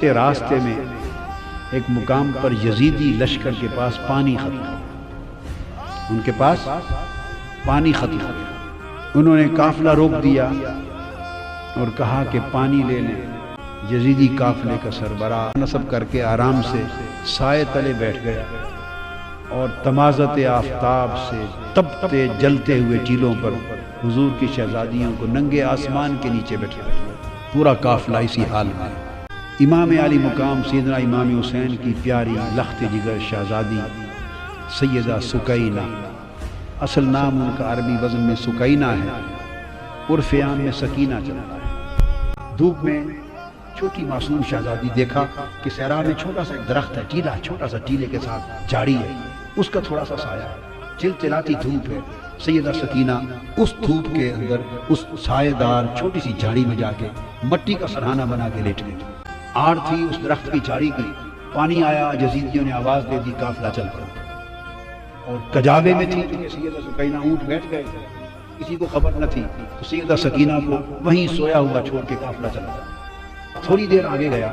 کے راستے میں ایک مقام پر یزیدی لشکر کے پاس پانی ختم ہو گیا، ان کے پاس پانی ختم ہو گیا۔ انہوں نے قافلہ روک دیا اور کہا کہ پانی لے لیں۔ یزیدی قافلے کا سربراہ نصب کر کے آرام سے سائے تلے بیٹھ گیا اور تمازت آفتاب سے تپتے جلتے ہوئے ٹیلوں پر حضور کی شہزادیوں کو ننگے آسمان کے نیچے بیٹھا دیا۔ پورا قافلہ اسی حال میں۔ امام علی مقام سیدنا امام حسین کی پیاری لخت جگر شہزادی سیدہ سکینہ، اصل نام ان کا عربی وزن میں سکینہ ہے، عرف عام میں سکینہ چلتا ہے۔ دھوپ میں چھوٹی معصوم شہزادی دیکھا کہ صحرا میں چھوٹا سا ایک درخت ہے، ٹیلا، چھوٹا سا ٹیلے کے ساتھ جھاڑی ہے، اس کا تھوڑا سا سایہ ہے، چلچلاتی دھوپ ہے۔ سیدہ سکینہ اس دھوپ کے اندر اس سایہ دار چھوٹی سی جھاڑی میں جا کے مٹی کا سرہانہ بنا کے لیٹ گئی۔ آڑ تھی اس درخت کی جھاڑی کی، پانی آیا، یزیدیوں نے آواز دے دی، قافلہ چل پڑا۔ اور کجاوے میں تھی کہ سیدہ سکینہ اونٹ بیٹھ گئے، کسی کو خبر نہ تھی، تو سیدہ سکینہ کو وہیں سویا ہوا چھوڑ کے قافلہ چلا۔ تھوڑی دیر آگے گیا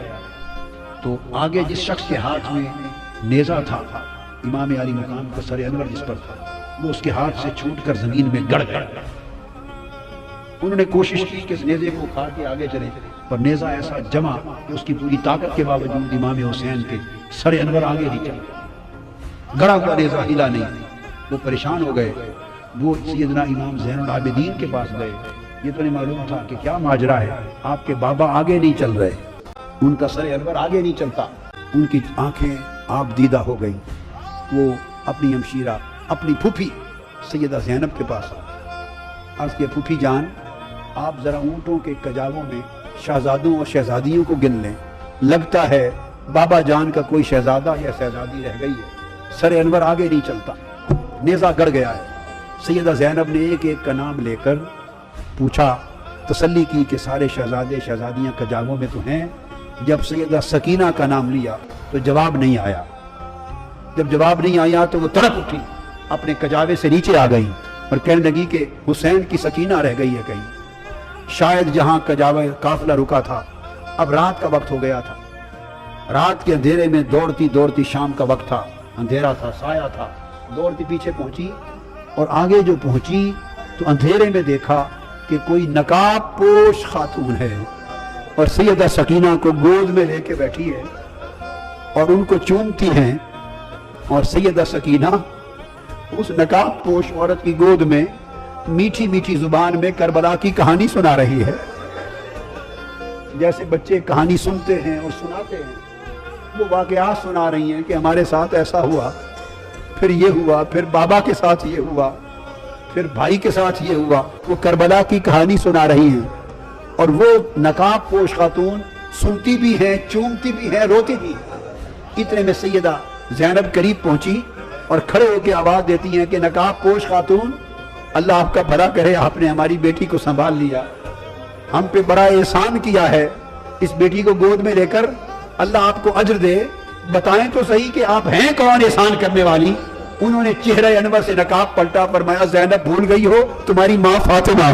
تو آگے جس شخص کے ہاتھ میں نیزہ تھا، امام علی مقام کا سر انور جس پر تھا، وہ اس کے ہاتھ سے چھوٹ کر زمین میں گڑ گیا۔ انہوں نے کوشش کی کہ اس نیزے کو کھا کے آگے چلے، پر نیزہ ایسا جمع کہ اس کی پوری طاقت کے باوجود امام حسین کے سر انور آگے نہیں چلا، گڑا ہوا نیزہ ہلا نہیں۔ وہ پریشان ہو گئے، وہ سیدنا امام زین العابدین کے پاس گئے۔ یہ تو نہیں معلوم تھا کہ کیا ماجرا ہے، آپ کے بابا آگے نہیں چل رہے، ان کا سر انور آگے نہیں چلتا۔ ان کی آنکھیں آپ دیدہ ہو گئیں۔ وہ اپنی ہمشیرہ، اپنی پھوپھی سیدہ زینب کے پاس عرض کیا، پھوپھی جان، آپ ذرا اونٹوں کے کجاووں میں شہزادوں اور شہزادیوں کو گن لیں، لگتا ہے بابا جان کا کوئی شہزادہ یا شہزادی رہ گئی ہے، سر انور آگے نہیں چلتا، نیزہ گڑ گیا ہے۔ سیدہ زینب نے ایک ایک کا نام لے کر پوچھا، تسلی کی کہ سارے شہزادے شہزادیاں کجاووں میں تو ہیں۔ جب سیدہ سکینہ کا نام لیا تو جواب نہیں آیا۔ جب جواب نہیں آیا تو وہ تڑپ اٹھی، اپنے کجاوے سے نیچے آ گئی اور کہنے لگی کہ حسین کی سکینہ رہ گئی ہے کہیں۔ شاید جہاں کجاوے قافلہ رکا تھا، اب رات کا وقت ہو گیا تھا۔ رات کے اندھیرے میں دوڑتی دوڑتی، شام کا وقت تھا، اندھیرا تھا، سایہ تھا، دوڑتی پیچھے پہنچی، اور آگے جو پہنچی تو اندھیرے میں دیکھا کہ کوئی نقاب پوش خاتون ہے اور سیدہ سکینہ کو گود میں لے کے بیٹھی ہے اور ان کو چومتی ہیں، اور سیدہ سکینہ اس نقاب پوش عورت کی گود میں میٹھی میٹھی زبان میں کربلا کی کہانی سنا رہی ہے۔ جیسے بچے کہانی سنتے ہیں اور سناتے ہیں، وہ واقعات سنا رہی ہیں کہ ہمارے ساتھ ایسا ہوا، پھر یہ ہوا، پھر بابا کے ساتھ یہ ہوا، پھر بھائی کے ساتھ یہ ہوا۔ وہ کربلا کی کہانی سنا رہی ہیں، اور وہ نقاب پوش خاتون سنتی بھی ہیں، چومتی بھی ہیں، روتی بھی ہیں۔ اتنے میں سیدہ زینب قریب پہنچی اور کھڑے ہو کے آواز دیتی ہیں کہ نقاب پوش خاتون، اللہ آپ کا بھلا کرے، آپ نے ہماری بیٹی کو سنبھال لیا، ہم پہ بڑا احسان کیا ہے، اس بیٹی کو گود میں لے کر اللہ آپ کو اجر دے، بتائیں تو صحیح کہ آپ ہیں کون احسان کرنے والی۔ انہوں نے چہرہ انور سے نقاب پلٹا، فرمایا، زینب بھول گئی ہو تمہاری ماں فاطمہ۔